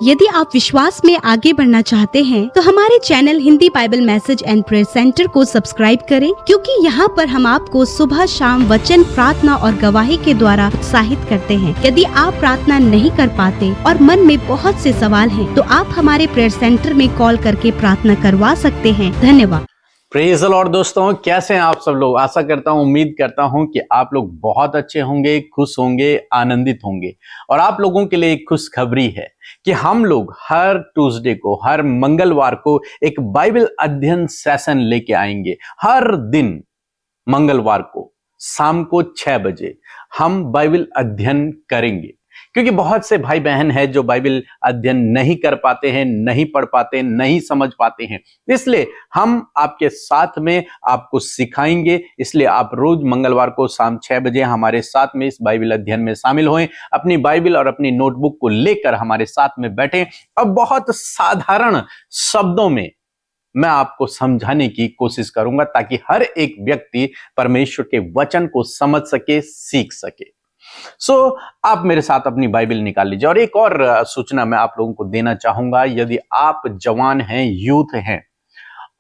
यदि आप विश्वास में आगे बढ़ना चाहते हैं तो हमारे channel Hindi Bible message and prayer centre को सब्सक्राइब करें, क्योंकि यहाँ पर हम आपको सुबह शाम वचन, प्रार्थना और गवाही के द्वारा उत्साहित करते हैं। यदि आप प्रार्थना नहीं कर पाते और मन में बहुत से सवाल हैं, तो आप हमारे प्रेयर सेंटर में कॉल करके प्रार्थना करवा सकते हैं। धन्यवाद। Praise the Lord. दोस्तों, कैसे हैं आप सब लोग? आशा करता हूं, उम्मीद करता हूं कि आप लोग बहुत अच्छे होंगे, खुश होंगे, आनंदित होंगे। और आप लोगों के लिए एक खुशखबरी है कि हम लोग हर ट्यूसडे को, हर मंगलवार को एक बाइबल अध्ययन सेशन लेके आएंगे। हर दिन मंगलवार को शाम को 6 बजे हम बाइबल अध्ययन करेंगे, क्योंकि बहुत से भाई बहन हैं जो बाइबल अध्ययन नहीं कर पाते हैं, नहीं पढ़ पाते, नहीं समझ पाते हैं। इसलिए हम आपके साथ में आपको सिखाएंगे। इसलिए आप रोज मंगलवार को शाम 6 बजे हमारे साथ में इस बाइबल अध्ययन में शामिल होएं। अपनी बाइबल और अपनी नोटबुक को लेकर हमारे साथ में बैठें और बहुत साधारण शब्दों में मैं आपको समझाने की कोशिश करूंगा, ताकि हर एक व्यक्ति परमेश्वर के वचन को समझ सके, सीख सके। आप मेरे साथ अपनी बाइबल निकाल लीजिए। और एक और सूचना मैं आप लोगों को देना चाहूंगा। यदि आप जवान हैं, यूथ हैं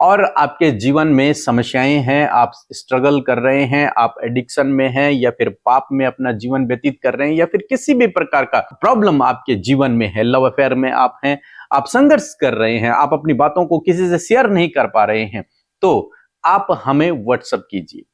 और आपके जीवन में समस्याएं हैं, आप स्ट्रगल कर रहे हैं, आप एडिक्शन में हैं या फिर पाप में अपना जीवन व्यतीत कर रहे हैं, या फिर किसी भी प्रकार का प्रॉब्लम आपके जीवन में है, लव अफेयर में आप हैं, आप संघर्ष कर रहे हैं, आप अपनी बातों को किसी से शेयर नहीं कर पा रहे हैं, तो आप हमें व्हाट्सएप कीजिए।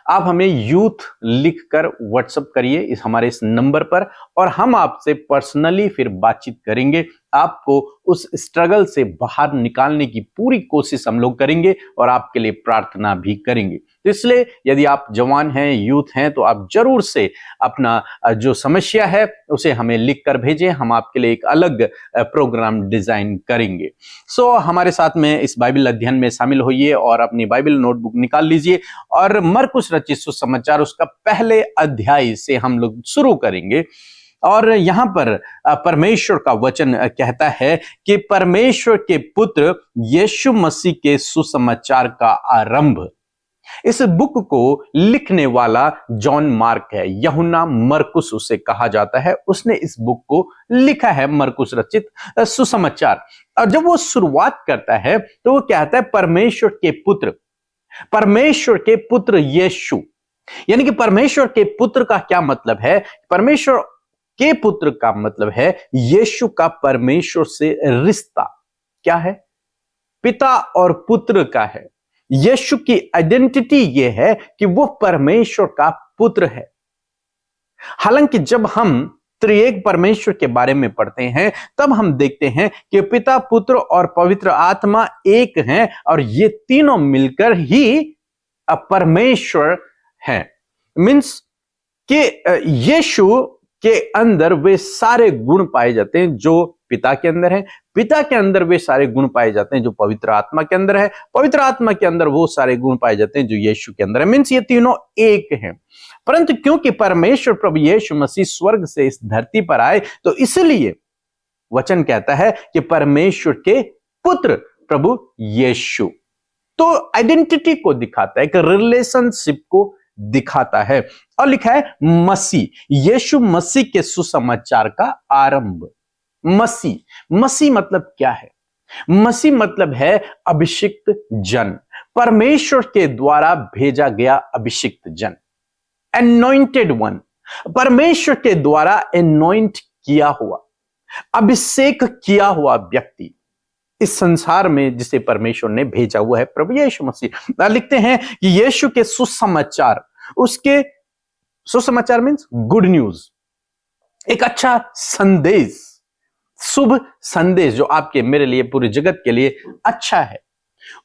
आप हमें यूथ लिखकर व्हाट्सएप करिए इस नंबर पर, और हम आपसे पर्सनली फिर बातचीत करेंगे। आपको उस स्ट्रगल से बाहर निकालने की पूरी कोशिश हम लोग करेंगे और आपके लिए प्रार्थना भी करेंगे। तो इसलिए यदि आप जवान हैं, यूथ हैं, तो आप जरूर से अपना जो समस्या है उसे हमें लिख कर भेजें। हम आपके लिए एक अलग प्रोग्राम डिजाइन करेंगे। हमारे साथ में इस बाइबल अध्ययन में शामिल होइए और अपनी बाइबल नोटबुक निकाल लीजिए और मरकुस रचित सुसमाचार उसका पहले अध्याय से हम लोग शुरू करेंगे। और यहां पर परमेश्वर का वचन कहता है कि परमेश्वर के पुत्र यीशु मसीह के सुसमाचार का आरंभ। इस बुक को लिखने वाला जॉन मार्क है, यूहन्ना मरकुस उसे कहा जाता है। उसने इस बुक को लिखा है, मरकुस रचित सुसमाचार। और जब वो शुरुआत करता है तो वो कहता है परमेश्वर के पुत्र यीशु। यानी कि परमेश्वर के पुत्र का क्या मतलब है? परमेश्वर के पुत्र का मतलब है यीशु का परमेश्वर से रिश्ता क्या है? पिता और पुत्र का है। यीशु की आइडेंटिटी यह है कि वो परमेश्वर का पुत्र है। हालांकि जब हम त्रिएक परमेश्वर के बारे में पढ़ते हैं तब हम देखते हैं कि पिता, पुत्र और पवित्र आत्मा एक हैं, और ये तीनों मिलकर ही परमेश्वर हैं। मीन्स कि यीशु के अंदर वे सारे गुण पाए जाते हैं जो पिता के अंदर है, पिता के अंदर वे सारे गुण पाए जाते हैं जो पवित्र आत्मा के अंदर है, पवित्र आत्मा के अंदर वो सारे गुण पाए जाते हैं जो यीशु के अंदर है। मीन्स ये तीनों एक हैं। परंतु क्योंकि परमेश्वर प्रभु यीशु मसीह स्वर्ग से इस धरती पर आए, तो इसलिए वचन कहता है कि परमेश्वर के पुत्र प्रभु यीशु। तो आइडेंटिटी को दिखाता है, एक रिलेशनशिप को दिखाता है। और लिखा है मसीह, यीशु मसीह के सुसमाचार का आरंभ। मसीह मतलब क्या है? मसीह मतलब है अभिषिक्त जन, परमेश्वर के द्वारा भेजा गया अभिषिक्त जन, एनॉइंटेड वन, परमेश्वर के द्वारा एनॉइंट किया हुआ, अभिषेक किया हुआ व्यक्ति इस संसार में जिसे परमेश्वर ने भेजा हुआ है, प्रभु यीशु मसीह। लिखते हैं कि यीशु के सुसमाचार, उसके सुसमाचार मीन्स गुड न्यूज, एक अच्छा संदेश, शुभ संदेश जो आपके, मेरे लिए, पूरे जगत के लिए अच्छा है।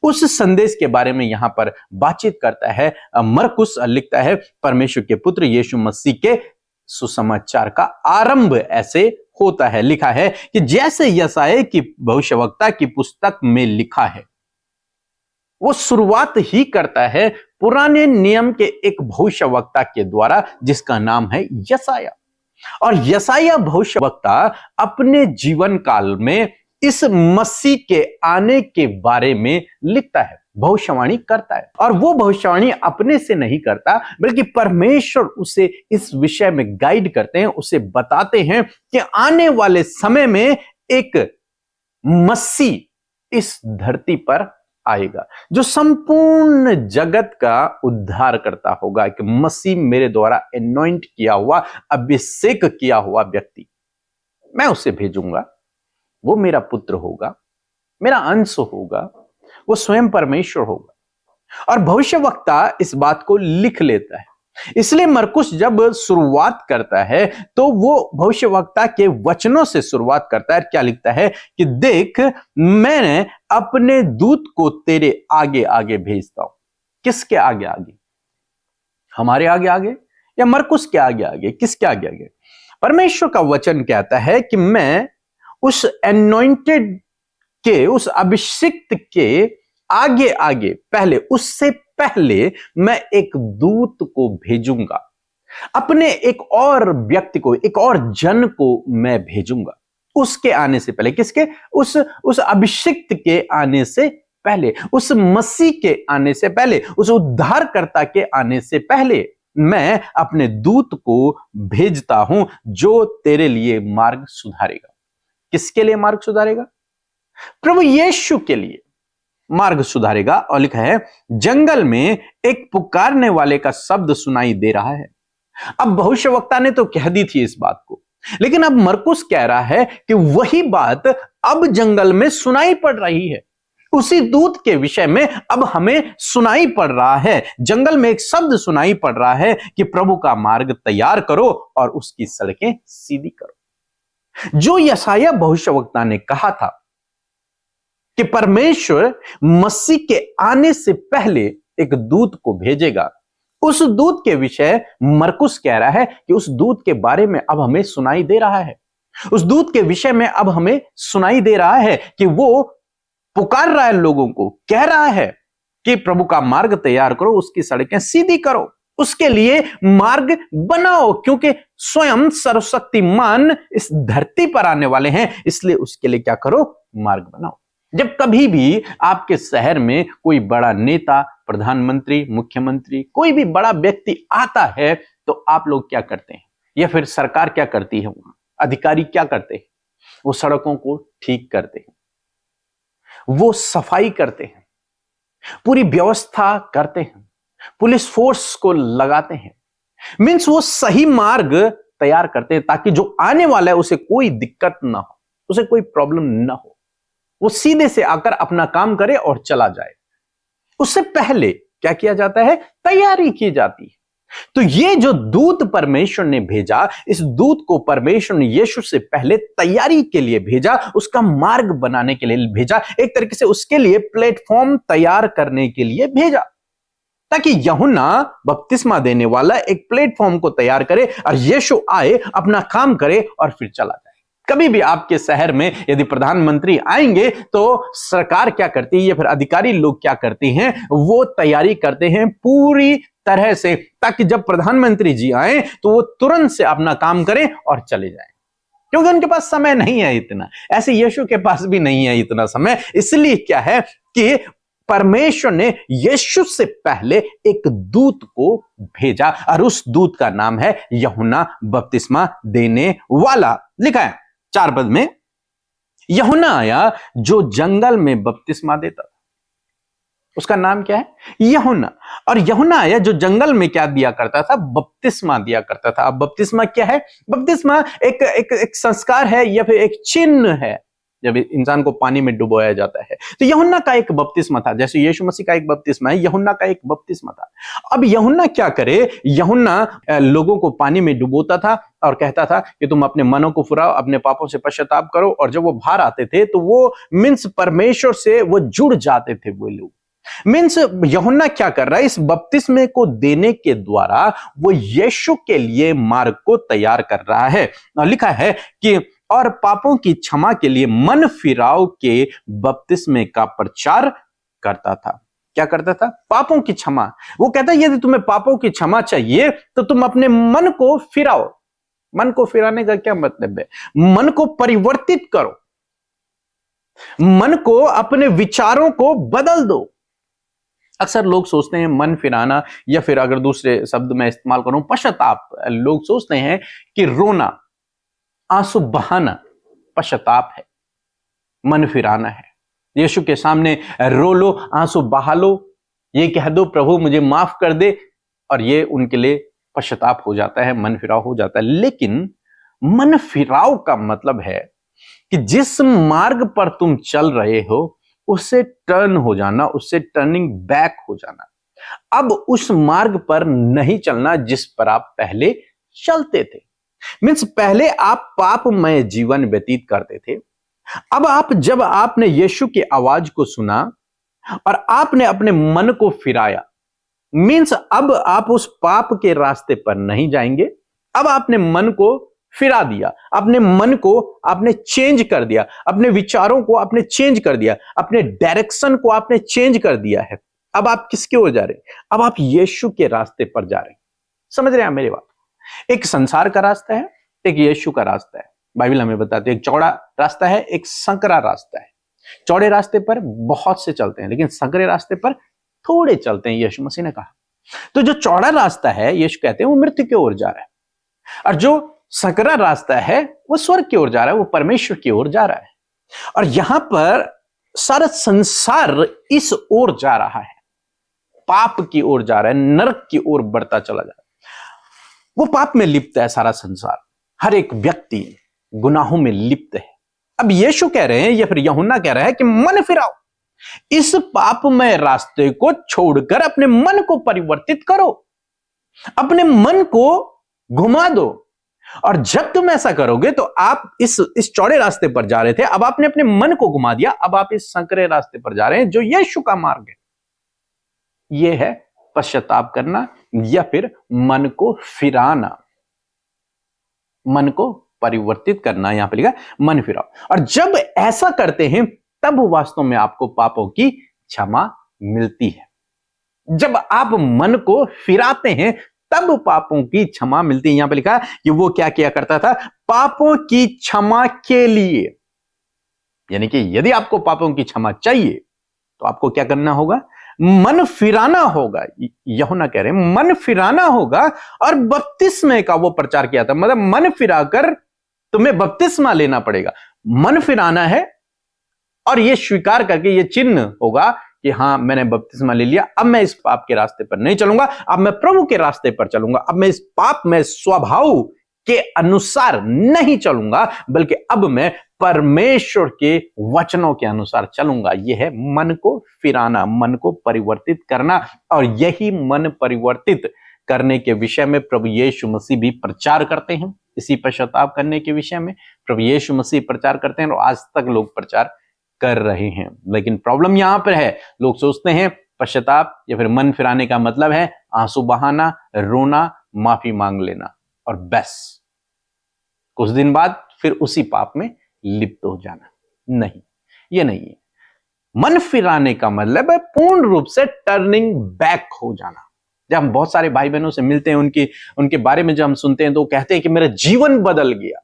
उस संदेश के बारे में यहां पर बातचीत करता है मरकुस। लिखता है परमेश्वर के पुत्र यीशु मसीह के सुसमाचार का आरंभ ऐसे होता है। लिखा है कि जैसे यशायाह की भविष्यवक्ता की पुस्तक में लिखा है, वो शुरुआत ही करता है पुराने नियम के एक भविष्यवक्ता के द्वारा जिसका नाम है यशायाह। और यशायाह भविष्यवक्ता अपने जीवन काल में इस मसीह के आने के बारे में लिखता है, भविष्यवाणी करता है। और वो भविष्यवाणी अपने से नहीं करता, बल्कि परमेश्वर उसे इस विषय में गाइड करते हैं, उसे बताते हैं कि आने वाले समय में एक मसीह इस धरती पर आएगा जो संपूर्ण जगत का उद्धार करता होगा। कि मसीह मेरे द्वारा एनॉइंट किया हुआ, अभिषेक किया हुआ व्यक्ति, मैं उसे भेजूंगा। वो मेरा पुत्र होगा, मेरा अंश होगा, वो स्वयं परमेश्वर होगा। और भविष्यवक्ता इस बात को लिख लेता है। इसलिए मरकुस जब शुरुआत करता है तो वो भविष्यवक्ता के वचनों से शुरुआत करता है। क्या लिखता है कि देख, मैंने अपने दूत को तेरे आगे आगे भेजता हूं। किसके आगे आगे? हमारे आगे आगे या मरकुस के आगे आगे? किसके आगे आगे? परमेश्वर का वचन कहता है कि मैं उस एनॉइंटेड के, उस अभिषिक्त के आगे आगे, पहले, उससे पहले मैं एक दूत को भेजूंगा। अपने एक और व्यक्ति को, एक और जन को मैं भेजूंगा उसके आने से पहले। किसके? उस अभिषिक्त के आने से पहले, उस मसीह के आने से पहले, उस उद्धारकर्ता के आने से पहले मैं अपने दूत को भेजता हूं जो तेरे लिए मार्ग सुधारेगा। किसके लिए मार्ग सुधारेगा? प्रभु यीशु के लिए मार्ग सुधारेगा। और लिखा है, जंगल में एक पुकारने वाले का शब्द सुनाई दे रहा है। अब भविष्यवक्ता ने तो कह दी थी इस बात को, लेकिन अब मरकुस कह रहा है कि वही बात अब जंगल में सुनाई पड़ रही है। उसी दूत के विषय में अब हमें सुनाई पड़ रहा है। जंगल में एक शब्द सुनाई पड़ रहा है कि प्रभु का मार्ग तैयार करो और उसकी सड़कें सीधी करो। जो यशायाह भविष्यवक्ता ने कहा था कि परमेश्वर मसीह के आने से पहले एक दूत को भेजेगा, उस दूत के विषय मरकुस कह रहा है कि उस दूत के बारे में अब हमें सुनाई दे रहा है। उस दूत के विषय में अब हमें सुनाई दे रहा है कि वो पुकार रहा है लोगों को, कह रहा है कि प्रभु का मार्ग तैयार करो, उसकी सड़कें सीधी करो, उसके लिए मार्ग बनाओ, क्योंकि स्वयं सर्वशक्तिमान इस धरती पर आने वाले हैं। इसलिए उसके लिए क्या करो? मार्ग बनाओ। जब कभी भी आपके शहर में कोई बड़ा नेता, प्रधानमंत्री, मुख्यमंत्री, कोई भी बड़ा व्यक्ति आता है तो आप लोग क्या करते हैं, या फिर सरकार क्या करती है, वहां अधिकारी क्या करते हैं? वो सड़कों को ठीक करते हैं, वो सफाई करते हैं, पूरी व्यवस्था करते हैं, पुलिस फोर्स को लगाते हैं। मीन्स वो सही मार्ग तैयार करते हैं ताकि जो आने वाला है उसे कोई दिक्कत ना हो, उसे कोई प्रॉब्लम ना हो, वो सीधे से आकर अपना काम करे और चला जाए। उससे पहले क्या किया जाता है? तैयारी की जाती है। तो ये जो दूत परमेश्वर ने भेजा, इस दूत को परमेश्वर ने यीशु से पहले तैयारी के लिए भेजा, उसका मार्ग बनाने के लिए भेजा, एक तरीके से उसके लिए प्लेटफॉर्म तैयार करने के लिए भेजा, ताकि यूहन्ना बपतिस्मा देने वाला एक प्लेटफॉर्म को तैयार करे और यीशु आए, अपना काम करे और फिर चला जाए। कभी भी आपके शहर में यदि प्रधानमंत्री आएंगे तो सरकार क्या करती है या फिर अधिकारी लोग क्या करते हैं? वो तैयारी करते हैं पूरी तरह से, ताकि जब प्रधानमंत्री जी आए तो वो तुरंत से अपना काम करें और चले जाएं, क्योंकि उनके पास समय नहीं है इतना। ऐसे यीशु के पास भी नहीं है इतना समय। इसलिए क्या है कि परमेश्वर ने यीशु से पहले एक दूत को भेजा और उस दूत का नाम है यूहन्ना बपतिस्मा देने वाला। लिखा है 4 पद में, यूहन्ना आया जो जंगल में बपतिस्मा देता था। उसका नाम क्या है? यूहन्ना। और यूहन्ना आया जो जंगल में क्या दिया करता था? बपतिस्मा दिया करता था। अब बपतिस्मा क्या है? बपतिस्मा एक संस्कार है या फिर एक चिन्ह है जब इंसान को पानी में डुबोया जाता है। तो यूहन्ना का एक बपतिस्मा था, जैसे यीशु मसीह का एक बपतिस्मा है, यूहन्ना का एक बपतिस्मा था। अब यूहन्ना क्या करे? यूहन्ना लोगों को पानी में डुबोता था और कहता था कि तुम अपने मनों को फुराओ, अपने पापों से पश्चाताप करो। और जब वो बाहर आते थे तो वो मीन्स परमेश्वर से वो जुड़ जाते थे वो लोग। मीन्स यूहन्ना क्या कर रहा है? इस बपतिस्मे को देने के द्वारा वो यीशु के लिए मार्ग को तैयार कर रहा है। और लिखा है कि और पापों की क्षमा के लिए मन फिराव के बपतिस्मे का प्रचार करता था। क्या करता था? पापों की क्षमा। वो कहता है यदि तुम्हें पापों की क्षमा चाहिए तो तुम अपने मन को फिराओ। मन को फिराने का क्या मतलब है? मन को परिवर्तित करो, मन को, अपने विचारों को बदल दो। अक्सर लोग सोचते हैं मन फिराना, या फिर अगर दूसरे शब्द में इस्तेमाल करूं पश्चाताप, लोग सोचते हैं कि रोना, आंसू बहाना पश्चाताप है। मन फिराना है। यीशु के सामने रो लो, आंसू बहा लो, ये कह दो प्रभु मुझे माफ कर दे, और ये उनके लिए पश्चाताप हो जाता है, मन फिराव हो जाता है। लेकिन मन फिराव का मतलब है कि जिस मार्ग पर तुम चल रहे हो उससे टर्न हो जाना, उससे टर्निंग बैक हो जाना। अब उस मार्ग पर नहीं चलना जिस पर आप पहले चलते थे। मीन्स पहले आप पापमय जीवन व्यतीत करते थे। अब जब आपने यीशु की आवाज को सुना और आपने अपने मन को फिराया, मीन्स अब आप उस पाप के रास्ते पर नहीं जाएंगे। अब आपने मन को फिरा दिया, अपने मन को आपने चेंज कर दिया, अपने विचारों को आपने चेंज कर दिया, अपने डायरेक्शन को आपने चेंज कर दिया है। अब आप किसकी ओर जा रहे हैं? अब आप यीशु के रास्ते पर जा रहे हैं। समझ रहे हैं मेरी बात? एक संसार का रास्ता है, एक यीशु का रास्ता है। बाइबल हमें बताती है एक चौड़ा रास्ता है, एक संकरा रास्ता है। चौड़े रास्ते पर बहुत से चलते हैं, लेकिन संकरे रास्ते पर थोड़े चलते हैं, यीशु मसीह ने कहा। तो जो चौड़ा रास्ता है, यीशु कहते हैं, वो मृत्यु की ओर जा रहा है, और जो संकरा रास्ता है वो स्वर्ग की ओर जा रहा है, वो परमेश्वर की ओर जा रहा है। और यहां पर सारा संसार इस ओर जा रहा है, पाप की ओर जा रहा है, नरक की ओर बढ़ता चला जा रहा है। वो पाप में लिप्त है सारा संसार, हर एक व्यक्ति गुनाहों में लिप्त है। अब यीशु कह रहे हैं या फिर यूहन्ना कह रहा है कि मन फिराओ, इस पापमय रास्ते को छोड़कर अपने मन को परिवर्तित करो, अपने मन को घुमा दो। और जब तुम ऐसा करोगे तो आप इस चौड़े रास्ते पर जा रहे थे, अब आपने अपने मन को घुमा दिया, अब आप इस संकरे रास्ते पर जा रहे हैं जो यीशु का मार्ग है। यह है पश्चाताप करना या फिर मन को फिराना, मन को परिवर्तित करना। यहां पर लिखा मन फिराओ। और जब ऐसा करते हैं तब वास्तव में आपको पापों की क्षमा मिलती है। जब आप मन को फिराते हैं तब पापों की क्षमा मिलती है। यहां पे लिखा कि वो क्या किया करता था? पापों की क्षमा के लिए। यानी कि यदि आपको पापों की क्षमा चाहिए तो आपको क्या करना होगा? मन फिराना होगा। यूहन्ना कह रहे हैं मन फिराना होगा। और बपतिस्मे का वो प्रचार किया था, मतलब मन फिराकर तुम्हें बपतिस्मा लेना पड़ेगा। मन फिराना है और ये स्वीकार करके ये चिन्ह होगा कि हां मैंने बपतिस्मा ले लिया, अब मैं इस पाप के रास्ते पर नहीं चलूंगा, अब मैं प्रभु के रास्ते पर चलूंगा, अब मैं इस पाप में स्वभाव के अनुसार नहीं चलूंगा, बल्कि अब मैं परमेश्वर के वचनों के अनुसार चलूंगा। यह है मन को फिराना, मन को परिवर्तित करना। और यही मन परिवर्तित करने के विषय में प्रभु यीशु मसीह भी प्रचार करते हैं। इसी पश्चाताप करने के विषय में प्रभु यीशु मसीह प्रचार करते हैं और आज तक लोग प्रचार कर रहे हैं। लेकिन प्रॉब्लम यहां पर है, लोग सोचते हैं पश्चाताप या फिर मन फिराने का मतलब है आंसू बहाना, रोना, माफी मांग लेना और बस कुछ दिन बाद फिर उसी पाप में लिप्त हो जाना। नहीं, ये नहीं है। मन फिराने का मतलब है पूर्ण रूप से टर्निंग बैक हो जाना। जब हम बहुत सारे भाई बहनों से मिलते हैं, उनके बारे में जब हम सुनते हैं तो वो कहते हैं कि मेरा जीवन बदल गया।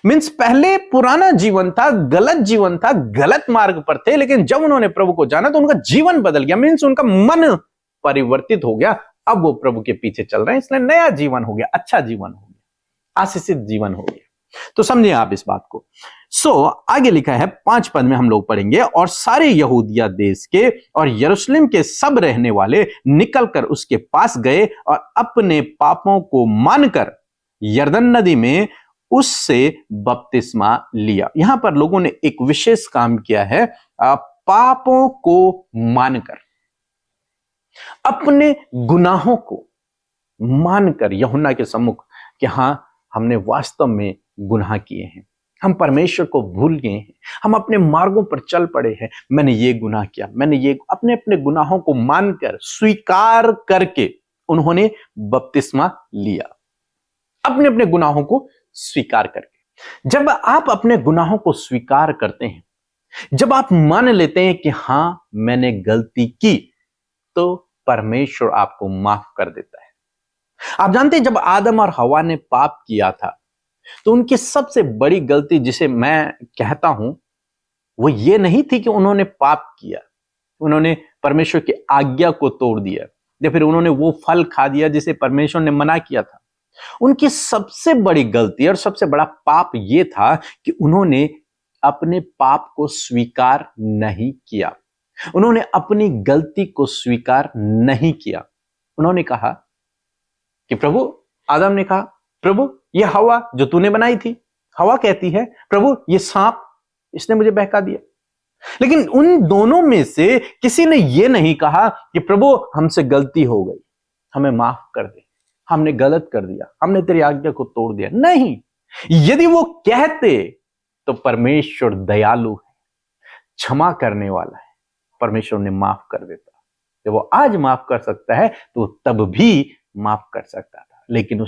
मीन्स पहले पुराना जीवन था, गलत जीवन था, गलत मार्ग पर थे, लेकिन जब उन्होंने प्रभु को जाना तो उनका जीवन बदल गया। मीन्स उनका मन परिवर्तित हो गया। अब वो प्रभु के पीछे चल रहे हैं, इसलिए नया जीवन हो गया, अच्छा जीवन हो गया, आशीषित जीवन हो गया। तो समझिए आप इस बात को। आगे लिखा है 5 पद में हम लोग पढ़ेंगे, और सारे यहूदिया देश के और यरूशलेम के सब रहने वाले निकलकर उसके पास गए और अपने पापों को मानकर यरदन नदी में उससे बपतिस्मा लिया। यहां पर लोगों ने एक विशेष काम किया है, पापों को मानकर, अपने गुनाहों को मानकर यूहन्ना के सम्मुख कि हां हमने वास्तव में गुनाह किए हैं, हम परमेश्वर को भूल गए हैं, हम अपने मार्गों पर चल पड़े हैं, मैंने ये गुनाह किया, मैंने ये, अपने गुनाहों को मानकर स्वीकार करके उन्होंने बपतिस्मा लिया। अपने गुनाहों को स्वीकार करके। जब आप अपने गुनाहों को स्वीकार करते हैं, जब आप मान लेते हैं कि हां मैंने गलती की, तो परमेश्वर आपको माफ कर देता है। आप जानते हैं जब आदम और हवा ने पाप किया था तो उनकी सबसे बड़ी गलती जिसे मैं कहता हूं वो ये नहीं थी कि उन्होंने पाप किया, उन्होंने परमेश्वर की आज्ञा को तोड़ दिया या फिर उन्होंने वो फल खा दिया जिसे परमेश्वर ने मना किया था। उनकी सबसे बड़ी गलती और सबसे बड़ा पाप यह था कि उन्होंने अपने पाप को स्वीकार नहीं किया, उन्होंने अपनी गलती को स्वीकार नहीं किया। उन्होंने कहा कि प्रभु, आदम ने कहा, प्रभु ये हवा जो तूने बनाई थी, हवा कहती है प्रभु ये सांप, इसने मुझे बहका दिया। लेकिन उन दोनों में से किसी ने यह नहीं कहा कि प्रभु हमसे गलती हो गई, हमें माफ कर दे, हमने गलत कर दिया, हमने तेरी आज्ञा को तोड़ दिया। नहीं, यदि वो कहते तो परमेश्वर दयालु है, क्षमा करने वाला है, परमेश्वर ने माफ कर देता। जब वो आज माफ कर सकता है तो तब भी माफ कर सकता था, लेकिन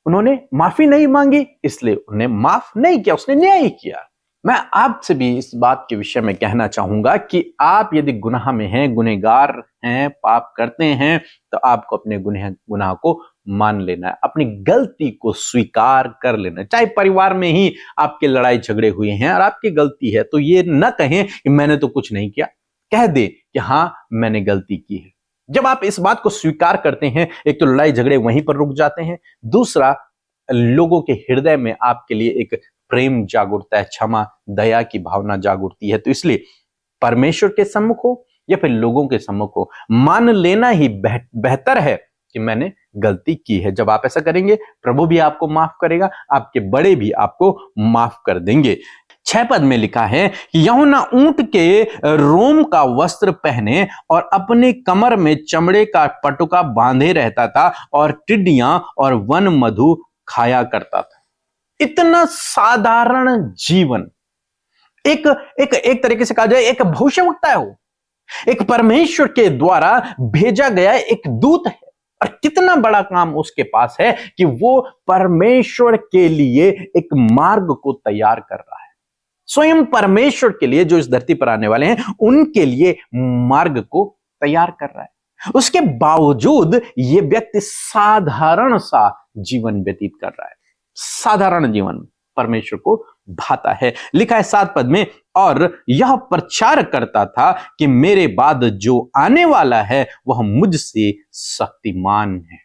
उन्होंने माफी नहीं मांगी, इसलिए उन्हें माफ नहीं किया, उसने न्याय किया। मैं आपसे भी इस बात के विषय में कहना चाहूंगा कि आप यदि गुनाह में हैं, गुनहगार हैं, पाप करते हैं, तो आपको अपने गुनाह को मान लेना है, अपनी गलती को स्वीकार कर लेना है। चाहे परिवार में ही आपके लड़ाई झगड़े हुए हैं और आपकी गलती है, तो ये न कहें कि मैंने तो कुछ नहीं किया, कह दे कि हां मैंने गलती की है। जब आप इस बात को स्वीकार करते हैं, एक तो लड़ाई झगड़े वहीं पर रुक जाते हैं, दूसरा लोगों के हृदय में आपके लिए एक प्रेम जाग उठता है, क्षमा दया की भावना जाग उठती है। तो इसलिए परमेश्वर के सम्मुख हो या फिर लोगों के सम्मुख हो, मान लेना ही बेहतर है कि मैंने गलती की है। जब आप ऐसा करेंगे, प्रभु भी आपको माफ करेगा, आपके बड़े भी आपको माफ कर देंगे। 6 पद में लिखा है कि यूहन्ना ऊंट के रोम का वस्त्र पहने और अपने कमर में चमड़े का पटुका बांधे रहता था और टिड्डियां और वन मधु खाया करता था। इतना साधारण जीवन, एक तरीके से कहा जाए एक भविष्यवक्ता है, वो एक परमेश्वर के द्वारा भेजा गया एक दूत है, और कितना बड़ा काम उसके पास है कि वो परमेश्वर के लिए एक मार्ग को तैयार कर रहा है। स्वयं परमेश्वर के लिए, जो इस धरती पर आने वाले हैं, उनके लिए मार्ग को तैयार कर रहा है। उसके बावजूद ये व्यक्ति साधारण सा जीवन व्यतीत कर रहा है, साधारण जीवन परमेश्वर को भाता है। लिखा है 7 पद में, और यह प्रचार करता था कि मेरे बाद जो आने वाला है वह मुझसे शक्तिमान है।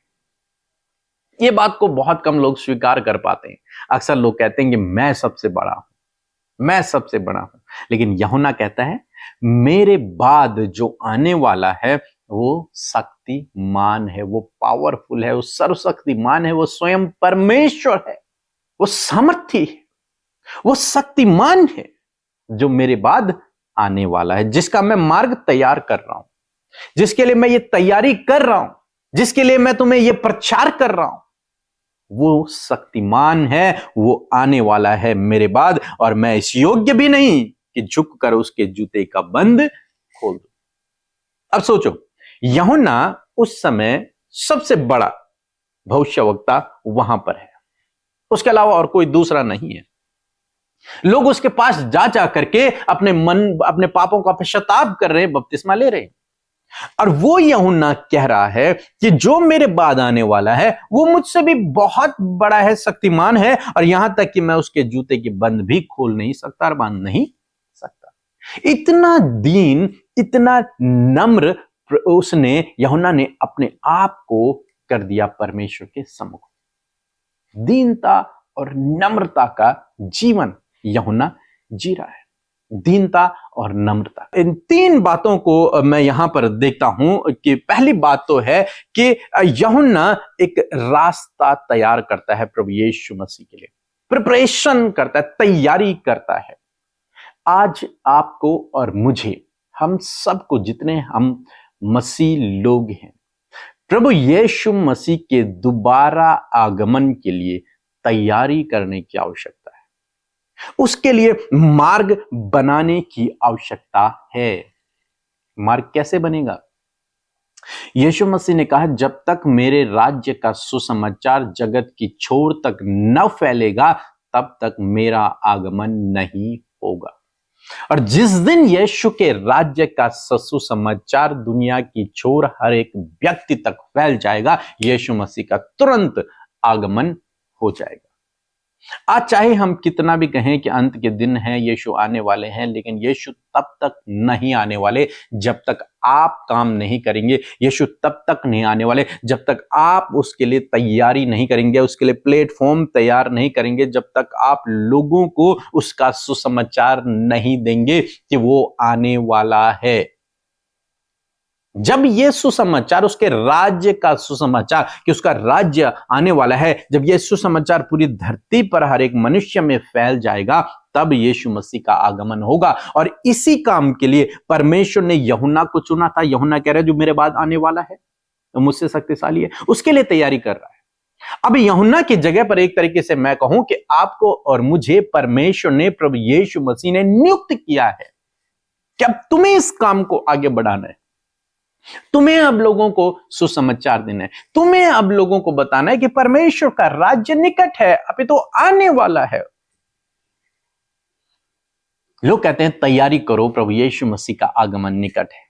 यह बात को बहुत कम लोग स्वीकार कर पाते हैं। अक्सर लोग कहते हैं कि मैं सबसे बड़ा हूं, मैं सबसे बड़ा हूं, लेकिन यूहन्ना कहता है मेरे बाद जो आने वाला है वो शक्तिमान है, वो पावरफुल है, वो सर्वशक्तिमान है, वो स्वयं परमेश्वर है, वो सामर्थी है, वो शक्तिमान है, जो मेरे बाद आने वाला है, जिसका मैं मार्ग तैयार कर रहा हूं, जिसके लिए मैं ये तैयारी कर रहा हूं, जिसके लिए मैं तुम्हें ये प्रचार कर रहा हूं, वो शक्तिमान है, वो आने वाला है मेरे बाद, और मैं इस योग्य भी नहीं कि झुककर उसके जूते का बंद खोल दूं। अब सोचो, यूहन्ना उस समय सबसे बड़ा भविष्यवक्ता वहां पर है, उसके अलावा और कोई दूसरा नहीं है। लोग उसके पास जा जा करके अपने पापों का पश्चाताप कर रहे हैं, बपतिस्मा ले रहे हैं, और वो यूहन्ना कह रहा है कि जो मेरे बाद आने वाला है वो मुझसे भी बहुत बड़ा है, शक्तिमान है, और यहां तक कि मैं उसके जूते की बंद भी खोल नहीं सकता और बांध नहीं सकता। इतना दीन, इतना नम्र यूहन्ना ने अपने आप को कर दिया परमेश्वर के सम्मुख। दीनता और नम्रता का जीवन यूहन्ना जी रहा है, दीनता और नम्रता। इन 3 बातों को मैं यहां पर देखता हूं कि पहली बात तो है कि यूहन्ना एक रास्ता तैयार करता है प्रभु यीशु मसीह के लिए, प्रिपरेशन करता है, तैयारी करता है। आज आपको और मुझे, हम सबको, जितने हम मसीह लोग हैं, प्रभु यीशु मसीह के दोबारा आगमन के लिए तैयारी करने की आवश्यकता है, उसके लिए मार्ग बनाने की आवश्यकता है। मार्ग कैसे बनेगा? यीशु मसीह ने कहा, जब तक मेरे राज्य का सुसमाचार जगत की छोर तक न फैलेगा तब तक मेरा आगमन नहीं होगा। और जिस दिन यीशु के राज्य का सुसमाचार दुनिया की छोर हर एक व्यक्ति तक फैल जाएगा, यीशु मसीह का तुरंत आगमन हो जाएगा। आज चाहे हम कितना भी कहें कि अंत के दिन हैं, यीशु आने वाले हैं, लेकिन यीशु तब तक नहीं आने वाले जब तक आप काम नहीं करेंगे। यीशु तब तक नहीं आने वाले जब तक आप उसके लिए तैयारी नहीं करेंगे, उसके लिए प्लेटफॉर्म तैयार नहीं करेंगे, जब तक आप लोगों को उसका सुसमाचार नहीं देंगे कि वो आने वाला है। जब ये सुसमाचार, उसके राज्य का सुसमाचार कि उसका राज्य आने वाला है, जब ये सुसमाचार पूरी धरती पर हर एक मनुष्य में फैल जाएगा, तब यीशु मसीह का आगमन होगा। और इसी काम के लिए परमेश्वर ने यूहन्ना को चुना था। यूहन्ना कह रहा है जो मेरे बाद आने वाला है तो मुझसे शक्तिशाली है, उसके लिए तैयारी कर रहा है। अब यूहन्ना की जगह पर एक तरीके से मैं कहूं कि आपको और मुझे परमेश्वर ने, प्रभु यीशु मसीह ने नियुक्त किया है कि अब तुम्हें इस काम को आगे बढ़ाना है, तुम्हें अब लोगों को सुसमाचार देना है, तुम्हें अब लोगों को बताना है कि परमेश्वर का राज्य निकट है, अभी तो आने वाला है। लोग कहते हैं तैयारी करो, प्रभु यीशु मसीह का आगमन निकट है।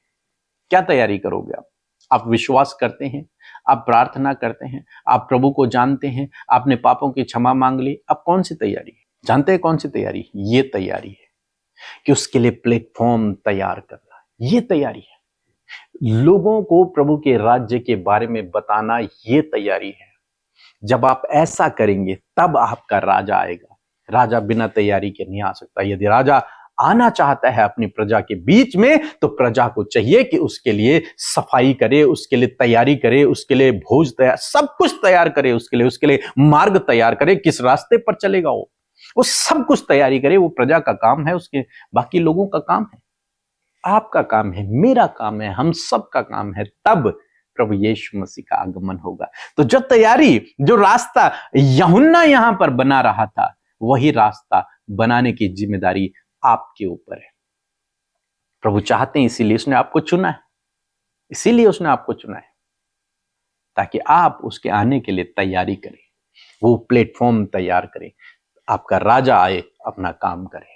क्या तैयारी करोगे आप विश्वास करते हैं, आप प्रार्थना करते हैं, आप प्रभु को जानते हैं, आपने पापों की क्षमा मांग ली, अब कौन सी तैयारी है? जानते हैं कौन सी तैयारी? ये तैयारी है कि उसके लिए प्लेटफॉर्म तैयार करना, ये तैयारी है। लोगों को प्रभु के राज्य के बारे में बताना, ये तैयारी है। जब आप ऐसा करेंगे तब आपका राजा आएगा। राजा बिना तैयारी के नहीं आ सकता। यदि राजा आना चाहता है अपनी प्रजा के बीच में, तो प्रजा को चाहिए कि उसके लिए सफाई करे, उसके लिए तैयारी करे, उसके लिए भोज तैयार, सब कुछ तैयार करे, उसके लिए मार्ग तैयार करे, किस रास्ते पर चलेगा वो सब कुछ तैयारी करे। वो प्रजा का काम है, उसके बाकी लोगों का काम है, आपका काम है, मेरा काम है, हम सब का काम है। तब प्रभु यीशु मसीह का आगमन होगा। तो जो तैयारी, जो रास्ता यूहन्ना यहां पर बना रहा था, वही रास्ता बनाने की जिम्मेदारी आपके ऊपर है। प्रभु चाहते हैं, इसीलिए उसने आपको चुना है, इसीलिए उसने आपको चुना है ताकि आप उसके आने के लिए तैयारी करें, वो प्लेटफॉर्म तैयार करें, आपका राजा आए, अपना काम करे।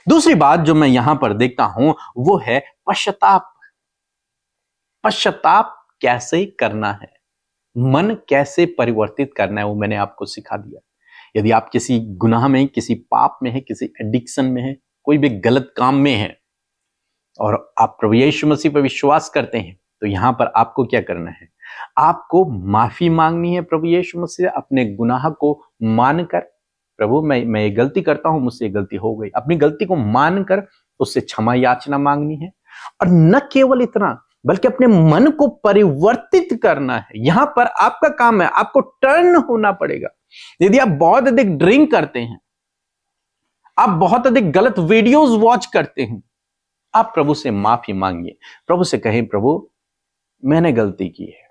दूसरी बात जो मैं यहां पर देखता हूं वो है पश्चाताप। पश्चाताप कैसे करना है, मन कैसे परिवर्तित करना है, वो मैंने आपको सिखा दिया। यदि आप किसी गुनाह में, किसी पाप में है, किसी एडिक्शन में है, कोई भी गलत काम में है और आप प्रभु यीशु मसीह पर विश्वास करते हैं, तो यहां पर आपको क्या करना है? आपको माफी मांगनी है प्रभु यीशु मसीह से, अपने गुनाह को मानकर, प्रभु मैं ये गलती करता हूं, मुझसे ये गलती हो गई, अपनी गलती को मानकर उससे क्षमा याचना मांगनी है। और न केवल इतना, बल्कि अपने मन को परिवर्तित करना है। यहां पर आपका काम है, आपको टर्न होना पड़ेगा। यदि आप बहुत अधिक ड्रिंक करते हैं, आप बहुत अधिक गलत वीडियोस वॉच करते हैं, आप प्रभु से माफी मांगिए, प्रभु से कहें प्रभु मैंने गलती की है।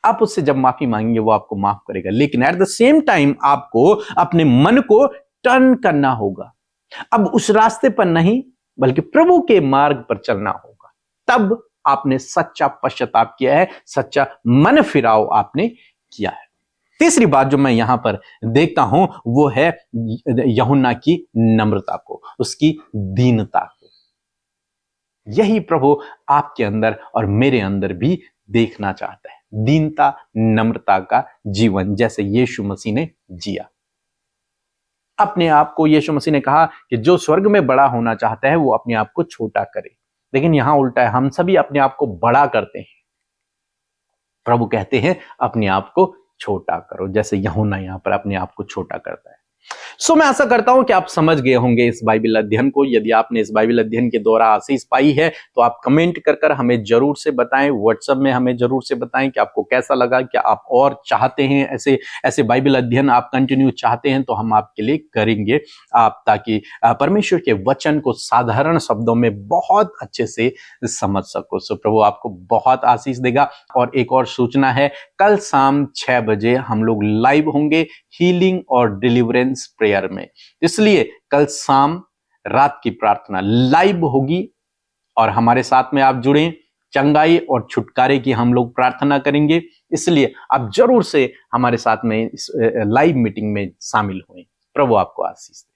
आप उससे जब माफी मांगेंगे वो आपको माफ करेगा, लेकिन एट द सेम टाइम आपको अपने मन को टर्न करना होगा। अब उस रास्ते पर नहीं, बल्कि प्रभु के मार्ग पर चलना होगा। तब आपने सच्चा पश्चाताप किया है, सच्चा मन फिराव आपने किया है। तीसरी बात जो मैं यहां पर देखता हूं वो है यूहन्ना की नम्रता को, उसकी दीनता को। यही प्रभु आपके अंदर और मेरे अंदर भी देखना चाहता है, दीनता, नम्रता का जीवन, जैसे यीशु मसीह ने जिया। अपने आप को, यीशु मसीह ने कहा कि जो स्वर्ग में बड़ा होना चाहता है वो अपने आप को छोटा करे, लेकिन यहां उल्टा है, हम सभी अपने आप को बड़ा करते हैं। प्रभु कहते हैं अपने आप को छोटा करो, जैसे यूहन्ना यहां पर अपने आप को छोटा करता है। सो मैं आशा करता हूं कि आप समझ गए होंगे इस बाइबल अध्ययन को। यदि आपने इस बाइबल अध्ययन के द्वारा आशीष पाई है तो आप कमेंट कर हमें जरूर से बताएं, व्हाट्सएप में हमें जरूर से बताएं कि आपको कैसा लगा, क्या आप और चाहते हैं ऐसे बाइबल अध्ययन आप कंटिन्यू चाहते हैं तो हम आपके लिए करेंगे, आप ताकि परमेश्वर के वचन को साधारण शब्दों में बहुत अच्छे से समझ सको। सो प्रभु आपको बहुत आशीष देगा। और एक और सूचना है, कल शाम 6 बजे हम लोग लाइव होंगे हीलिंग और डिलीवरेंस प्रेयर में, इसलिए कल शाम रात की प्रार्थना लाइव होगी और हमारे साथ में आप जुड़ें। चंगाई और छुटकारे की हम लोग प्रार्थना करेंगे, इसलिए आप जरूर से हमारे साथ में इस लाइव मीटिंग में शामिल हुए। प्रभु आपको आशीष दे।